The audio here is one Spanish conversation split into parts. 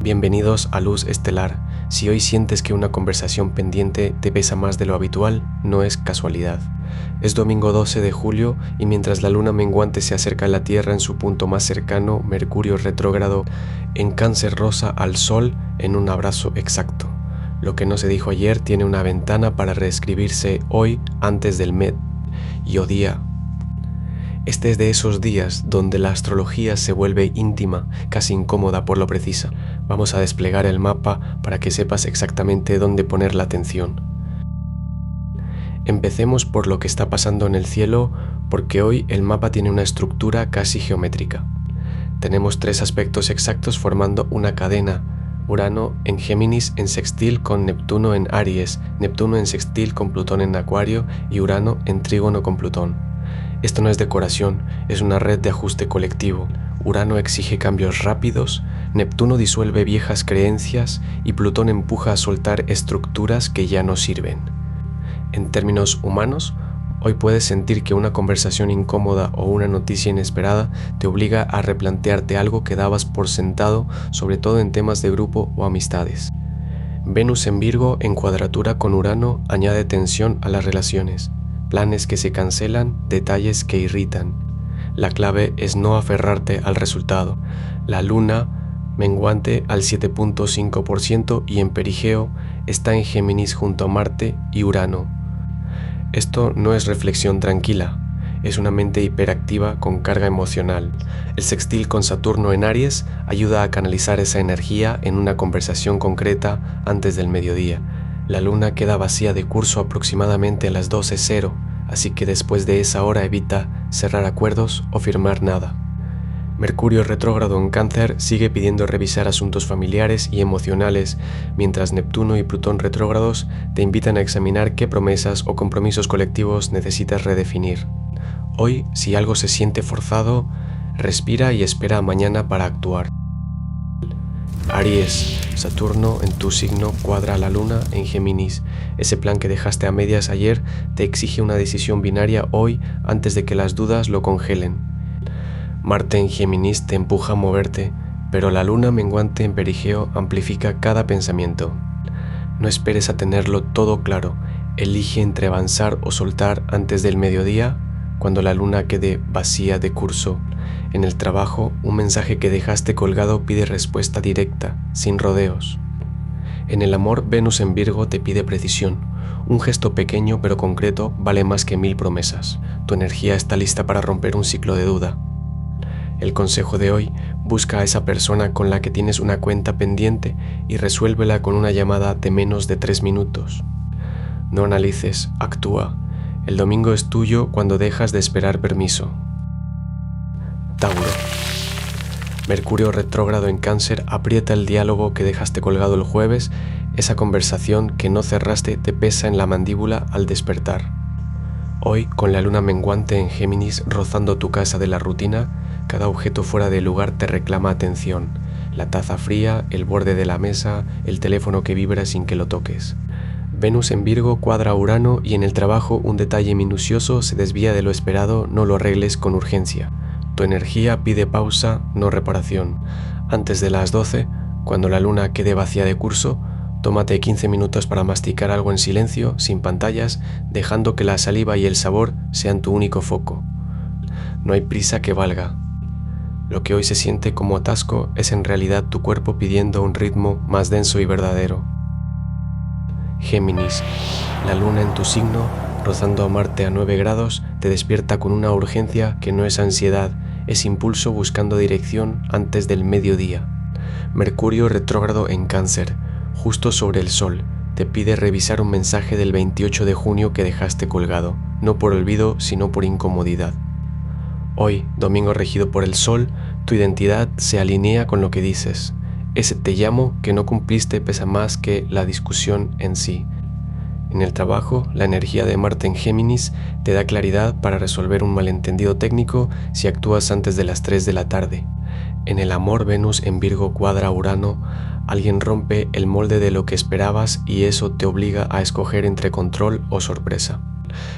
Bienvenidos a Luz Estelar. Si hoy sientes que una conversación pendiente te pesa más de lo habitual, no es casualidad. Es domingo 12 de julio y mientras la luna menguante se acerca a la Tierra en su punto más cercano, Mercurio retrógrado en Cáncer rosa al Sol en un abrazo exacto. Lo que no se dijo ayer tiene una ventana para reescribirse hoy antes del mediodía. Este es de esos días donde la astrología se vuelve íntima, casi incómoda por lo precisa. Vamos a desplegar el mapa para que sepas exactamente dónde poner la atención. Empecemos por lo que está pasando en el cielo, porque hoy el mapa tiene una estructura casi geométrica. Tenemos tres aspectos exactos formando una cadena. Urano en Géminis en sextil con Neptuno en Aries, Neptuno en sextil con Plutón en Acuario y Urano en trígono con Plutón. Esto no es decoración, es una red de ajuste colectivo. Urano exige cambios rápidos, Neptuno disuelve viejas creencias y Plutón empuja a soltar estructuras que ya no sirven. En términos humanos, hoy puedes sentir que una conversación incómoda o una noticia inesperada te obliga a replantearte algo que dabas por sentado, sobre todo en temas de grupo o amistades. Venus en Virgo en cuadratura con Urano añade tensión a las relaciones. Planes que se cancelan, detalles que irritan. La clave es no aferrarte al resultado. La luna, menguante al 7.5% y en perigeo, está en Géminis junto a Marte y Urano. Esto no es reflexión tranquila, es una mente hiperactiva con carga emocional. El sextil con Saturno en Aries ayuda a canalizar esa energía en una conversación concreta antes del mediodía. La luna queda vacía de curso aproximadamente a las 12:00, así que después de esa hora evita cerrar acuerdos o firmar nada. Mercurio retrógrado en Cáncer sigue pidiendo revisar asuntos familiares y emocionales, mientras Neptuno y Plutón retrógrados te invitan a examinar qué promesas o compromisos colectivos necesitas redefinir. Hoy, si algo se siente forzado, respira y espera a mañana para actuar. Aries, Saturno en tu signo cuadra a la luna en Géminis. Ese plan que dejaste a medias ayer te exige una decisión binaria hoy antes de que las dudas lo congelen. Marte en Géminis te empuja a moverte, pero la luna menguante en perigeo amplifica cada pensamiento. No esperes a tenerlo todo claro, elige entre avanzar o soltar antes del mediodía, cuando la luna quede vacía de curso. En el trabajo, un mensaje que dejaste colgado pide respuesta directa, sin rodeos. En el amor, Venus en Virgo te pide precisión. Un gesto pequeño pero concreto vale más que 1000 promesas. Tu energía está lista para romper un ciclo de duda. El consejo de hoy: busca a esa persona con la que tienes una cuenta pendiente y resuélvela con una llamada de menos de 3 minutos. No analices, actúa. El domingo es tuyo cuando dejas de esperar permiso. Tauro. Mercurio retrógrado en Cáncer aprieta el diálogo que dejaste colgado el jueves. Esa conversación que no cerraste te pesa en la mandíbula al despertar. Hoy, con la luna menguante en Géminis rozando tu casa de la rutina, cada objeto fuera de lugar te reclama atención. La taza fría, el borde de la mesa, el teléfono que vibra sin que lo toques. Venus en Virgo cuadra a Urano y en el trabajo un detalle minucioso se desvía de lo esperado, no lo arregles con urgencia. Tu energía pide pausa, no reparación. Antes de las 12, cuando la luna quede vacía de curso, tómate 15 minutos para masticar algo en silencio, sin pantallas, dejando que la saliva y el sabor sean tu único foco. No hay prisa que valga. Lo que hoy se siente como atasco es en realidad tu cuerpo pidiendo un ritmo más denso y verdadero. Géminis, la luna en tu signo, rozando a Marte a 9 grados, te despierta con una urgencia que no es ansiedad, es impulso buscando dirección antes del mediodía. Mercurio retrógrado en Cáncer, justo sobre el Sol, te pide revisar un mensaje del 28 de junio que dejaste colgado, no por olvido, sino por incomodidad. Hoy, domingo regido por el Sol, tu identidad se alinea con lo que dices. Ese te llamo que no cumpliste pesa más que la discusión en sí. En el trabajo, la energía de Marte en Géminis te da claridad para resolver un malentendido técnico si actúas antes de las 3 de la tarde. En el amor, Venus en Virgo cuadra a Urano, alguien rompe el molde de lo que esperabas y eso te obliga a escoger entre control o sorpresa.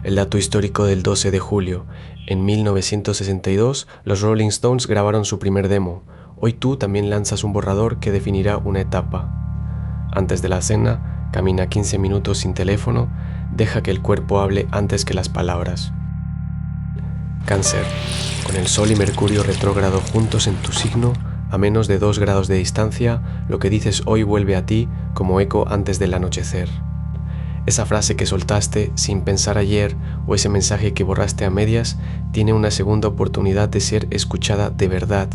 El dato histórico del 12 de julio. En 1962, los Rolling Stones grabaron su primer demo, Hoy tú también lanzas un borrador que definirá una etapa. Antes de la cena, camina 15 minutos sin teléfono, deja que el cuerpo hable antes que las palabras. Cáncer. Con el Sol y Mercurio retrógrado juntos en tu signo, a menos de 2 grados de distancia, lo que dices hoy vuelve a ti como eco antes del anochecer. Esa frase que soltaste sin pensar ayer o ese mensaje que borraste a medias tiene una segunda oportunidad de ser escuchada de verdad.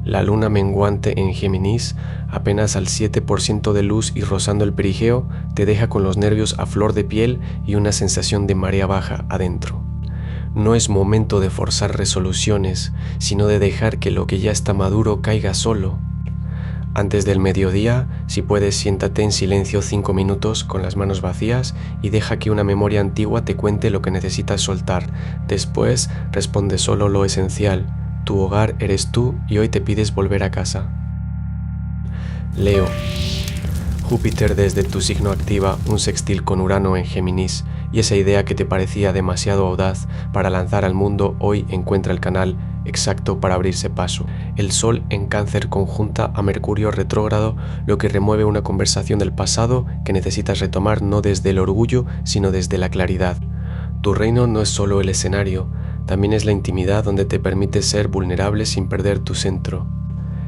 La luna menguante en Géminis, apenas al 7% de luz y rozando el perigeo, te deja con los nervios a flor de piel y una sensación de marea baja adentro. No es momento de forzar resoluciones, sino de dejar que lo que ya está maduro caiga solo. Antes del mediodía, si puedes, siéntate en silencio 5 minutos con las manos vacías y deja que una memoria antigua te cuente lo que necesitas soltar. Después, responde solo lo esencial. Tu hogar eres tú y hoy te pides volver a casa. Leo. Júpiter desde tu signo activa un sextil con Urano en Géminis y esa idea que te parecía demasiado audaz para lanzar al mundo hoy encuentra el canal exacto para abrirse paso. El Sol en Cáncer conjunta a Mercurio retrógrado, lo que remueve una conversación del pasado que necesitas retomar no desde el orgullo, sino desde la claridad. Tu reino no es solo el escenario, también es la intimidad donde te permites ser vulnerable sin perder tu centro.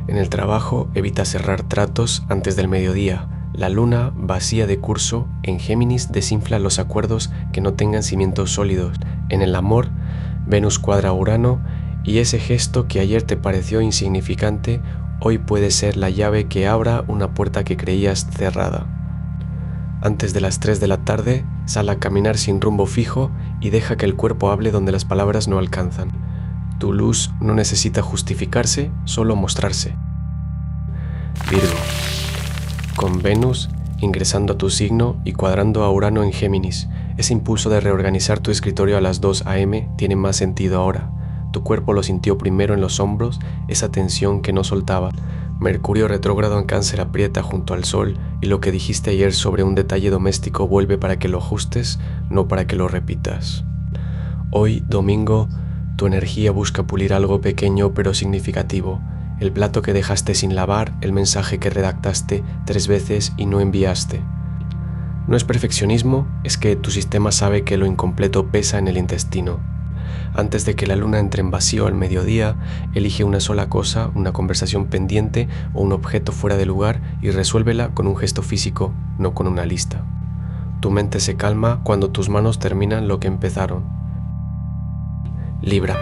En el trabajo, evita cerrar tratos antes del mediodía. La luna, vacía de curso, en Géminis desinfla los acuerdos que no tengan cimientos sólidos. En el amor, Venus cuadra a Urano y ese gesto que ayer te pareció insignificante, hoy puede ser la llave que abra una puerta que creías cerrada. Antes de las 3 de la tarde, sal a caminar sin rumbo fijo y deja que el cuerpo hable donde las palabras no alcanzan. Tu luz no necesita justificarse, solo mostrarse. Virgo. Con Venus ingresando a tu signo y cuadrando a Urano en Géminis, ese impulso de reorganizar tu escritorio a las 2 a.m. tiene más sentido ahora. Tu cuerpo lo sintió primero en los hombros, esa tensión que no soltaba. Mercurio retrógrado en Cáncer aprieta junto al Sol y lo que dijiste ayer sobre un detalle doméstico vuelve para que lo ajustes, no para que lo repitas. Hoy, domingo, tu energía busca pulir algo pequeño pero significativo. El plato que dejaste sin lavar, el mensaje que redactaste 3 veces y no enviaste. No es perfeccionismo, es que tu sistema sabe que lo incompleto pesa en el intestino. Antes de que la luna entre en vacío al mediodía, elige una sola cosa, una conversación pendiente o un objeto fuera de lugar y resuélvela con un gesto físico, no con una lista. Tu mente se calma cuando tus manos terminan lo que empezaron. Libra.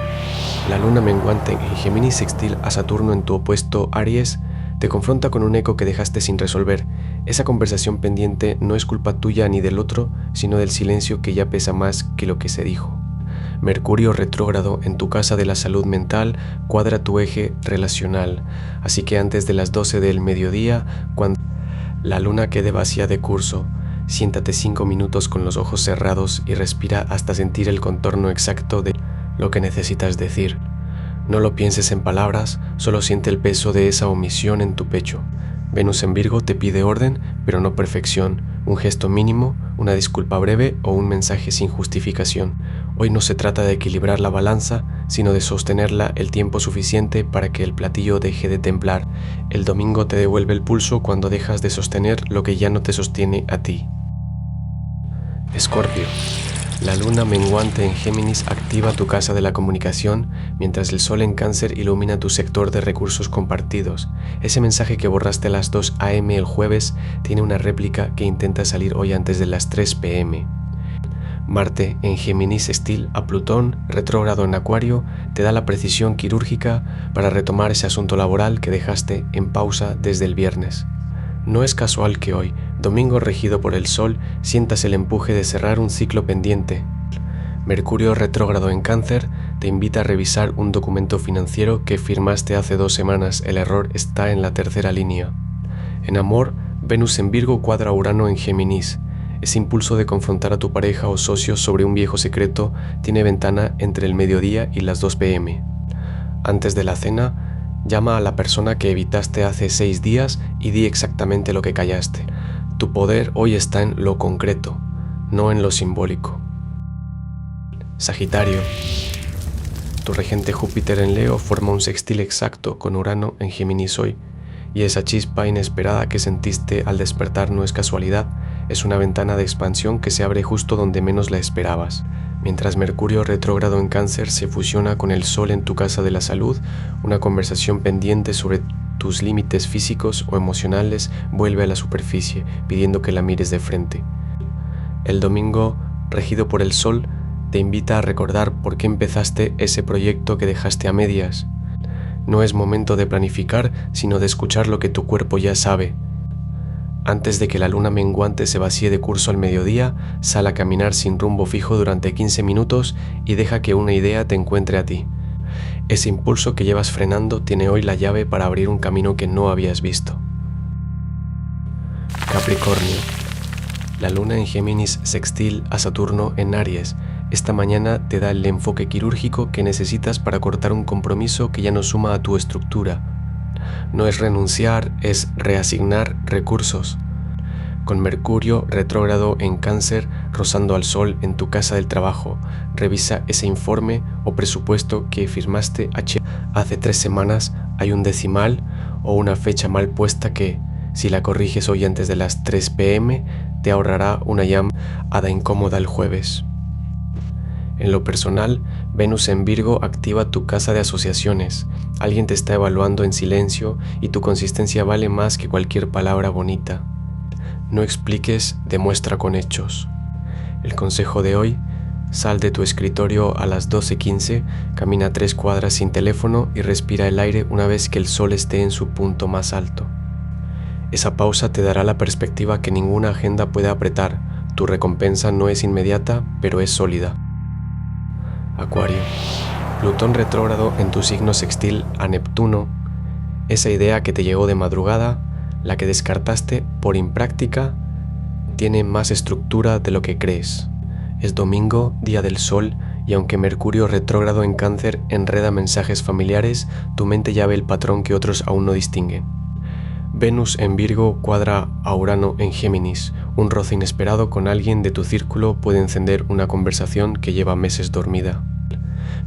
La luna menguante en Géminis sextil a Saturno en tu opuesto Aries te confronta con un eco que dejaste sin resolver. Esa conversación pendiente no es culpa tuya ni del otro, sino del silencio que ya pesa más que lo que se dijo. Mercurio retrógrado en tu casa de la salud mental cuadra tu eje relacional, así que antes de las 12 del mediodía, cuando la luna quede vacía de curso, siéntate 5 minutos con los ojos cerrados y respira hasta sentir el contorno exacto de lo que necesitas decir. No lo pienses en palabras, solo siente el peso de esa omisión en tu pecho. Venus en Virgo te pide orden, pero no perfección, un gesto mínimo, una disculpa breve o un mensaje sin justificación. Hoy no se trata de equilibrar la balanza, sino de sostenerla el tiempo suficiente para que el platillo deje de temblar. El domingo te devuelve el pulso cuando dejas de sostener lo que ya no te sostiene a ti. Escorpio. La luna menguante en Géminis activa tu casa de la comunicación, mientras el Sol en Cáncer ilumina tu sector de recursos compartidos. Ese mensaje que borraste a las 2 a.m. el jueves tiene una réplica que intenta salir hoy antes de las 3 p.m. Marte en Géminis sextil a Plutón, retrógrado en Acuario, te da la precisión quirúrgica para retomar ese asunto laboral que dejaste en pausa desde el viernes. No es casual que hoy, domingo regido por el Sol, sientas el empuje de cerrar un ciclo pendiente. Mercurio retrógrado en Cáncer te invita a revisar un documento financiero que firmaste hace 2 semanas. El error está en la tercera línea. En amor, Venus en Virgo cuadra Urano en Géminis. Ese impulso de confrontar a tu pareja o socio sobre un viejo secreto tiene ventana entre el mediodía y las 2 p.m. Antes de la cena, llama a la persona que evitaste hace 6 días y di exactamente lo que callaste. Tu poder hoy está en lo concreto, no en lo simbólico. Sagitario. Tu regente Júpiter en Leo forma un sextil exacto con Urano en Géminis hoy, y esa chispa inesperada que sentiste al despertar no es casualidad, es una ventana de expansión que se abre justo donde menos la esperabas. Mientras Mercurio retrógrado en Cáncer se fusiona con el Sol en tu casa de la salud, una conversación pendiente sobre tus límites físicos o emocionales vuelve a la superficie, pidiendo que la mires de frente. El domingo, regido por el Sol, te invita a recordar por qué empezaste ese proyecto que dejaste a medias. No es momento de planificar, sino de escuchar lo que tu cuerpo ya sabe. Antes de que la luna menguante se vacíe de curso al mediodía, sal a caminar sin rumbo fijo durante 15 minutos y deja que una idea te encuentre a ti. Ese impulso que llevas frenando tiene hoy la llave para abrir un camino que no habías visto. Capricornio. La luna en Géminis sextil a Saturno en Aries. Esta mañana te da el enfoque quirúrgico que necesitas para cortar un compromiso que ya no suma a tu estructura. No es renunciar, es reasignar recursos. Con Mercurio retrógrado en Cáncer rozando al Sol en tu casa del trabajo, revisa ese informe o presupuesto que firmaste hace 3 semanas. Hay un decimal o una fecha mal puesta que, si la corriges hoy antes de las 3 p.m, te ahorrará una llamada incómoda el jueves. En lo personal, Venus en Virgo activa tu casa de asociaciones. Alguien te está evaluando en silencio y tu consistencia vale más que cualquier palabra bonita. No expliques, demuestra con hechos. El consejo de hoy: sal de tu escritorio a las 12:15, camina 3 cuadras sin teléfono y respira el aire una vez que el sol esté en su punto más alto. Esa pausa te dará la perspectiva que ninguna agenda puede apretar. Tu recompensa no es inmediata, pero es sólida. Acuario. Plutón retrógrado en tu signo sextil a Neptuno. Esa idea que te llegó de madrugada, la que descartaste por impráctica, tiene más estructura de lo que crees. Es domingo, día del Sol, y aunque Mercurio retrógrado en Cáncer enreda mensajes familiares, tu mente ya ve el patrón que otros aún no distinguen. Venus en Virgo cuadra a Urano en Géminis. Un roce inesperado con alguien de tu círculo puede encender una conversación que lleva meses dormida.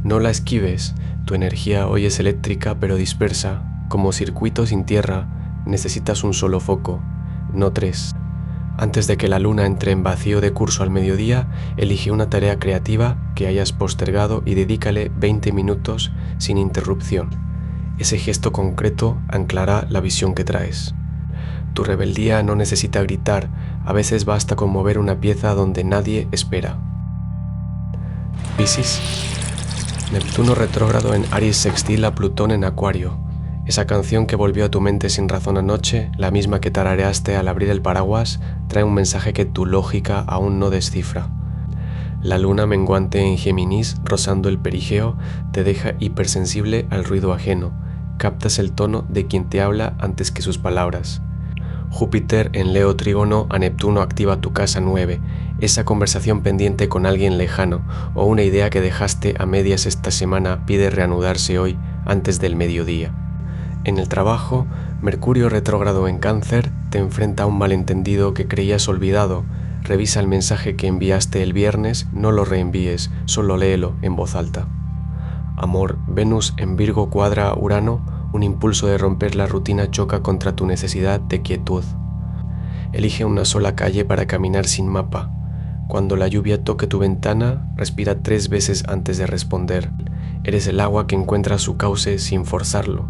No la esquives, tu energía hoy es eléctrica pero dispersa. Como circuito sin tierra, necesitas un solo foco, no 3. Antes de que la luna entre en vacío de curso al mediodía, elige una tarea creativa que hayas postergado y dedícale 20 minutos sin interrupción. Ese gesto concreto anclará la visión que traes. Tu rebeldía no necesita gritar, a veces basta con mover una pieza donde nadie espera. Piscis. Neptuno retrógrado en Aries sextil a Plutón en Acuario. Esa canción que volvió a tu mente sin razón anoche, la misma que tarareaste al abrir el paraguas, trae un mensaje que tu lógica aún no descifra. La luna menguante en Géminis, rozando el perigeo, te deja hipersensible al ruido ajeno. Captas el tono de quien te habla antes que sus palabras. Júpiter en Leo trígono a Neptuno activa tu casa 9, esa conversación pendiente con alguien lejano o una idea que dejaste a medias esta semana pide reanudarse hoy antes del mediodía. En el trabajo, Mercurio retrógrado en Cáncer te enfrenta a un malentendido que creías olvidado. Revisa el mensaje que enviaste el viernes, no lo reenvíes, solo léelo en voz alta. Amor, Venus en Virgo cuadra a Urano, un impulso de romper la rutina choca contra tu necesidad de quietud. Elige una sola calle para caminar sin mapa. Cuando la lluvia toque tu ventana, respira 3 veces antes de responder. Eres el agua que encuentra su cauce sin forzarlo.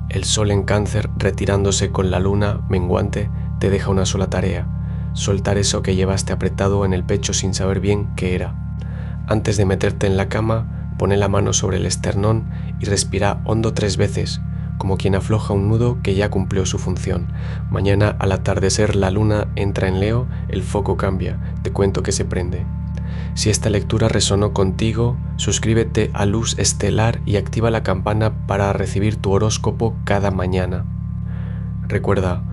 El sol en Cáncer, retirándose con la luna menguante, te deja una sola tarea: soltar eso que llevaste apretado en el pecho sin saber bien qué era. Antes de meterte en la cama, pone la mano sobre el esternón y respira hondo 3 veces, como quien afloja un nudo que ya cumplió su función. Mañana al atardecer la luna entra en Leo, el foco cambia, te cuento que se prende. Si esta lectura resonó contigo, suscríbete a Luz Estelar y activa la campana para recibir tu horóscopo cada mañana. Recuerda,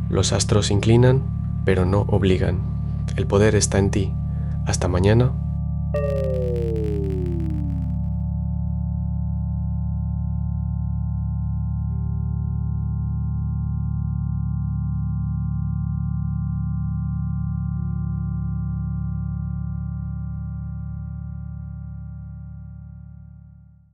los astros inclinan, pero no obligan. El poder está en ti. Hasta mañana.